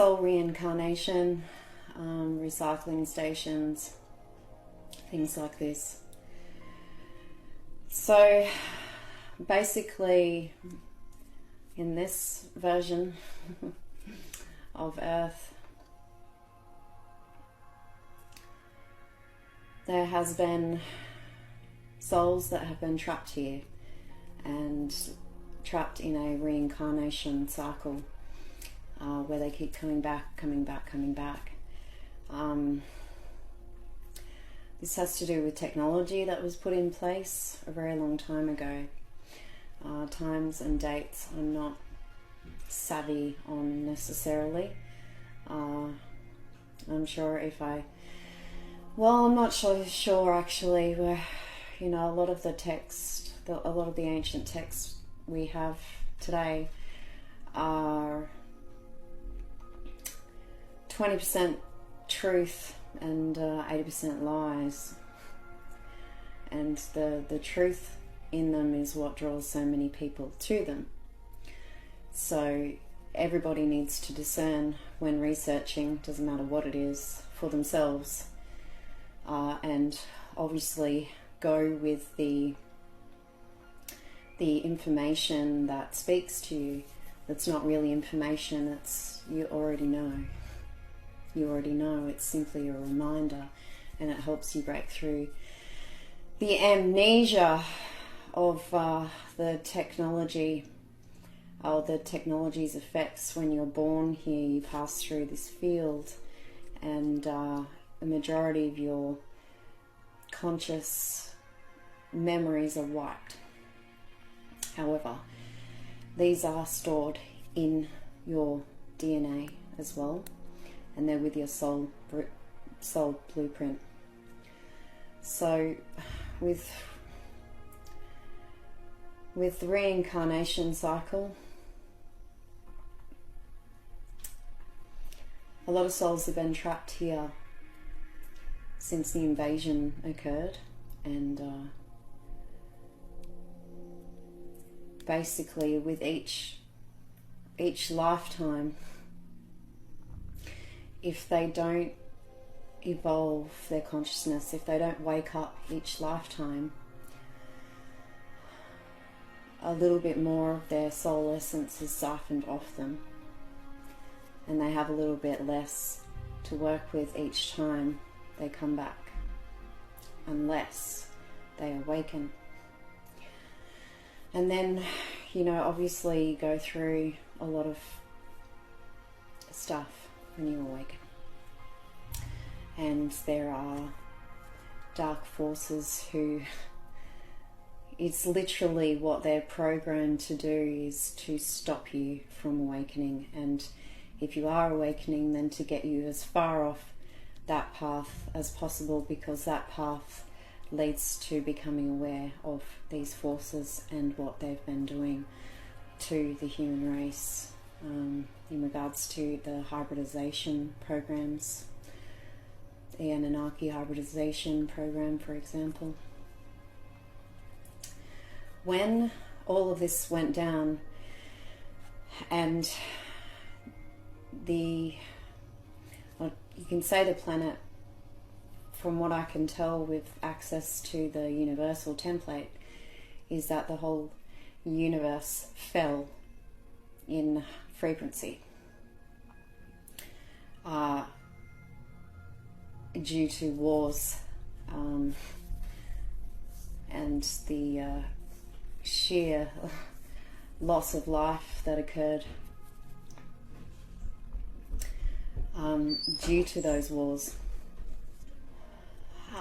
soul reincarnation, recycling stations, things like this. So basically, in this version of Earth, there has been souls that have been trapped here and trapped in a reincarnation cycle where they keep coming back. This has to do with technology that was put in place a very long time ago. Times and dates I'm not savvy on necessarily. I'm sure if I... Well, I'm not sure actually, where, you know, a lot of the text, a lot of the ancient texts we have today are 20% truth and 80% lies. And the truth in them is what draws so many people to them. So everybody needs to discern when researching, doesn't matter what it is, for themselves. And obviously go with the information that speaks to you. That's not really information, it's you already know. You already know, it's simply a reminder, and it helps you break through the amnesia of the technology, or the technology's effects. When you're born here, you pass through this field, and a majority of your conscious memories are wiped. However, these are stored in your DNA as well, and they're with your soul blueprint. So with the reincarnation cycle, a lot of souls have been trapped here since the invasion occurred, and basically with each lifetime, if they don't evolve their consciousness, if they don't wake up each lifetime, a little bit more of their soul essence is siphoned off them, and they have a little bit less to work with each time they come back, unless they awaken. And then, you know, obviously you go through a lot of stuff when you awaken, and there are dark forces who, it's literally what they're programmed to do is to stop you from awakening, and if you are awakening, then to get you as far off that path as possible, because that path leads to becoming aware of these forces and what they've been doing to the human race in regards to the hybridization programs, the Anunnaki hybridization program, for example. When all of this went down, and you can say the planet, from what I can tell with access to the universal template, is that the whole universe fell in frequency due to wars and the sheer loss of life that occurred due to those wars.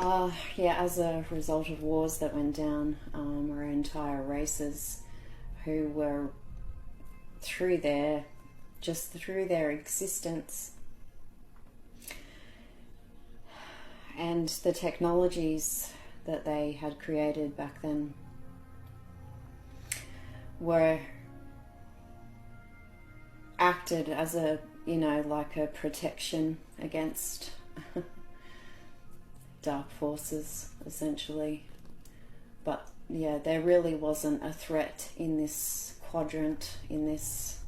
As a result of wars that went down, were entire races who were through their existence and the technologies that they had created back then were acted as a, like a protection against dark forces, essentially. But there really wasn't a threat in this quadrant, in this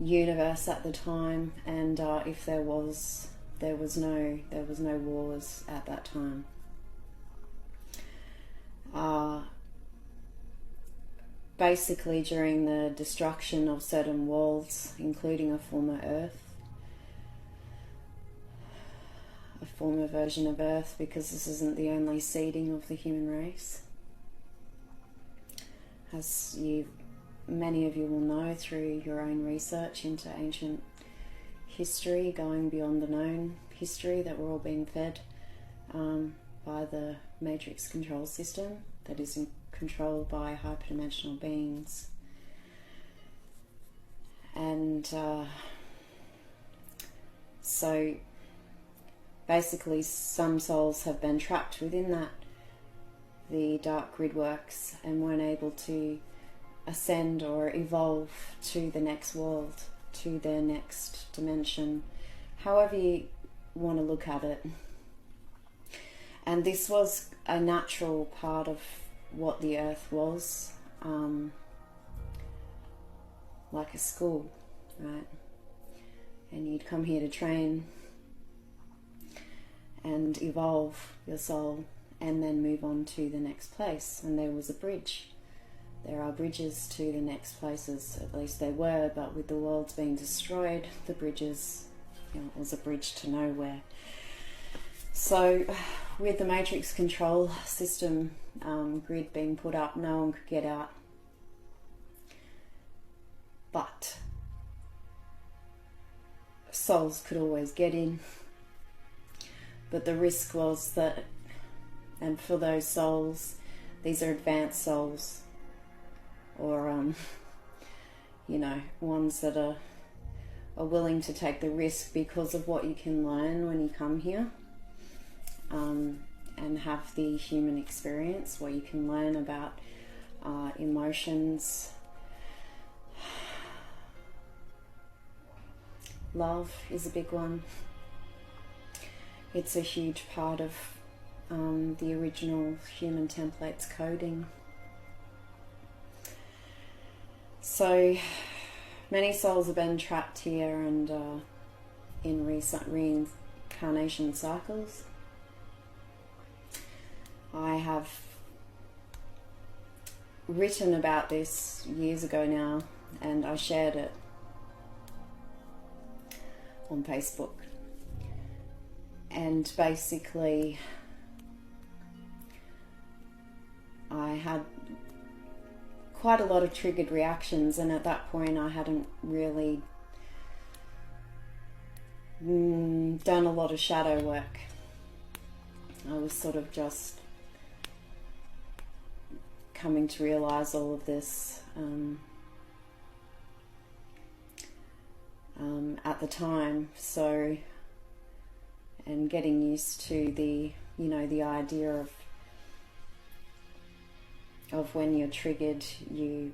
universe at the time, and if there was no wars at that time. Basically, during the destruction of certain worlds, including a former Earth, a former version of Earth, because this isn't the only seeding of the human race, as many of you will know through your own research into ancient history, going beyond the known history that we're all being fed by the matrix control system that is controlled by hyperdimensional beings. And so basically some souls have been trapped within the dark grid works, and weren't able to ascend or evolve to the next world, to their next dimension, however you want to look at it. And this was a natural part of what the earth was, like a school, right? And you'd come here to train and evolve your soul and then move on to the next place. And there was a bridge. There are bridges to the next places, at least they were, but with the worlds being destroyed, the bridges, it was a bridge to nowhere. So with the matrix control system grid being put up, no one could get out. But souls could always get in. But the risk was that, and for those souls, these are advanced souls, or ones that are willing to take the risk because of what you can learn when you come here, and have the human experience where you can learn about emotions. Love is a big one. It's a huge part of the original human templates coding. So many souls have been trapped here and in reincarnation cycles. I have written about this years ago now, and I shared it on Facebook. And basically I had quite a lot of triggered reactions, and at that point I hadn't really done a lot of shadow work. I was sort of just coming to realize all of this at the time, so, and getting used to the idea of when you're triggered, you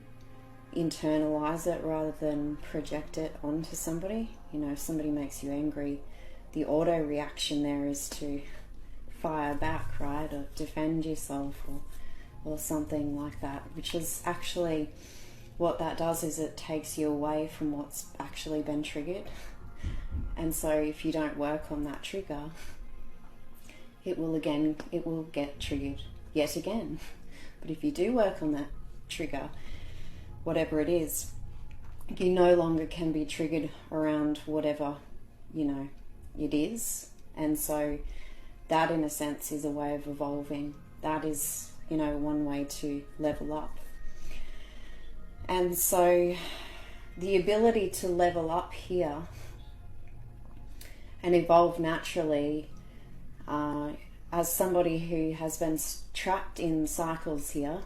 internalize it rather than project it onto somebody. If somebody makes you angry, the auto reaction there is to fire back, right, or defend yourself, or something like that, which is actually what that does, is it takes you away from what's actually been triggered. And so if you don't work on that trigger, it will get triggered yet again. But if you do work on that trigger, whatever it is, you no longer can be triggered around whatever it is. And so that, in a sense, is a way of evolving. That is one way to level up. And so the ability to level up here and evolve naturally, as somebody who has been trapped in cycles here,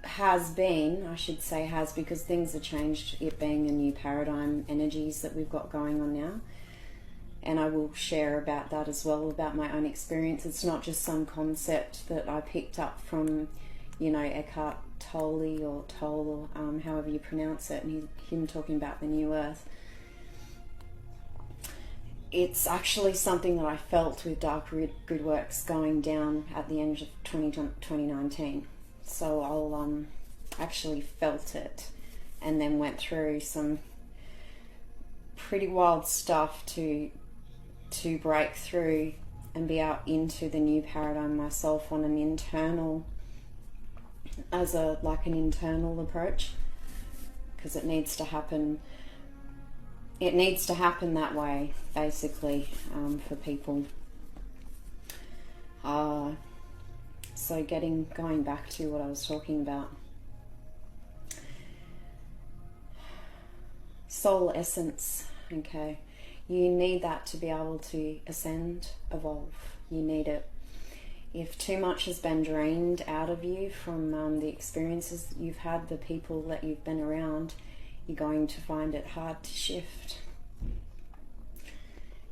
has because things have changed, it being a new paradigm, energies that we've got going on now. And I will share about that as well, about my own experience. It's not just some concept that I picked up from, Eckhart Tolle, or Tolle, however you pronounce it, and him talking about the new earth. It's actually something that I felt with Dark Grid Works going down at the end of 2019. So actually felt it, and then went through some pretty wild stuff to break through and be out into the new paradigm myself on an internal, as a like an internal approach, because it needs to happen. It needs to happen that way, basically, for people. So going back to what I was talking about. Soul essence, okay. You need that to be able to ascend, evolve. You need it. If too much has been drained out of you from the experiences you've had, the people that you've been around, you're going to find it hard to shift.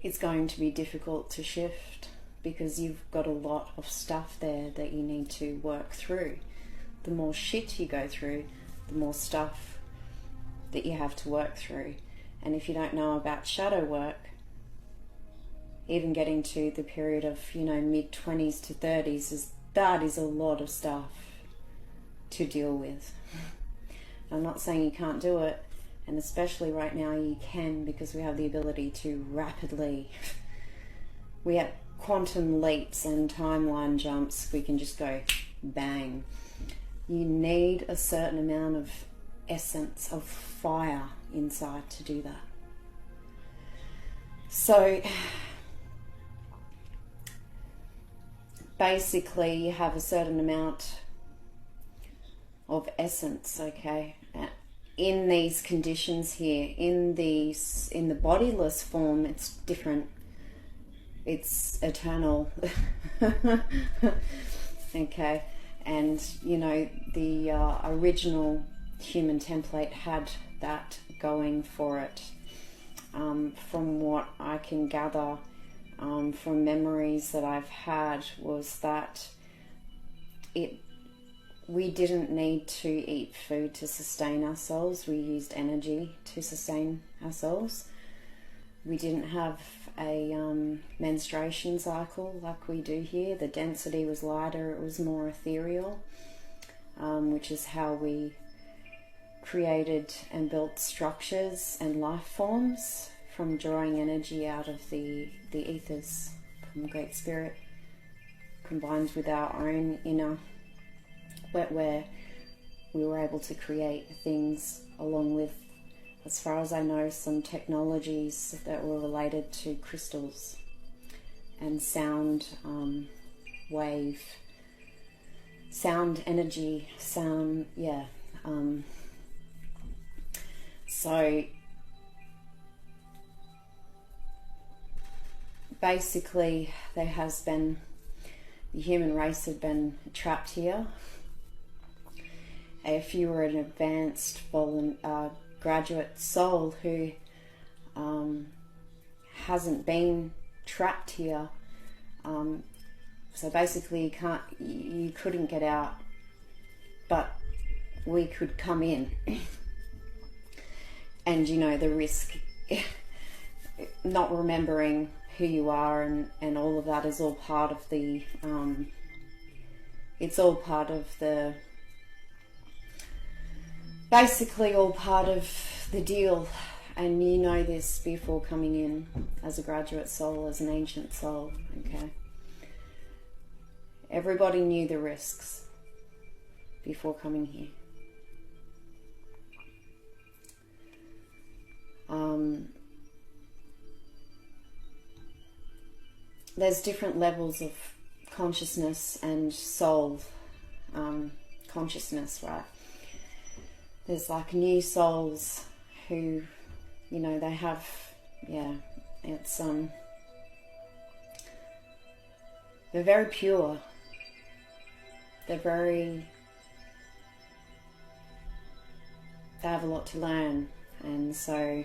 It's going to be difficult to shift because you've got a lot of stuff there that you need to work through. The more shit you go through, the more stuff that you have to work through. And if you don't know about shadow work, even getting to the period of, mid-20s to 30s, that is a lot of stuff to deal with. I'm not saying you can't do it, and especially right now you can, because we have the ability to rapidly, we have quantum leaps and timeline jumps. We can just go bang. You need a certain amount of essence, of fire inside to do that. So basically you have a certain amount of essence, okay, in these conditions here. In the bodiless form, it's different. It's eternal. Okay. And the original human template had that going for it. From what I can gather from memories that I've had, was that we didn't need to eat food to sustain ourselves. We used energy to sustain ourselves. We didn't have a menstruation cycle like we do here. The density was lighter, it was more ethereal, which is how we created and built structures and life forms, from drawing energy out of the ethers from Great Spirit, combined with our own inner, where we were able to create things, along with, as far as I know, some technologies that were related to crystals and sound wave, sound energy, sound, yeah. So basically the human race had been trapped here. If you were an advanced graduate soul who hasn't been trapped here, so basically you couldn't get out, but we could come in. And the risk, not remembering who you are and all of that is all part of the it's all part of the, basically all part of the deal. And you know this before coming in as a graduate soul, as an ancient soul, okay? Everybody knew the risks before coming here. There's different levels of consciousness and soul consciousness, right? There's like new souls who, they have, it's they're very pure. They have a lot to learn, and so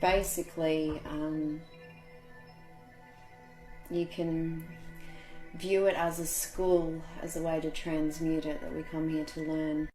basically you can view it as a school, as a way to transmute it, that we come here to learn.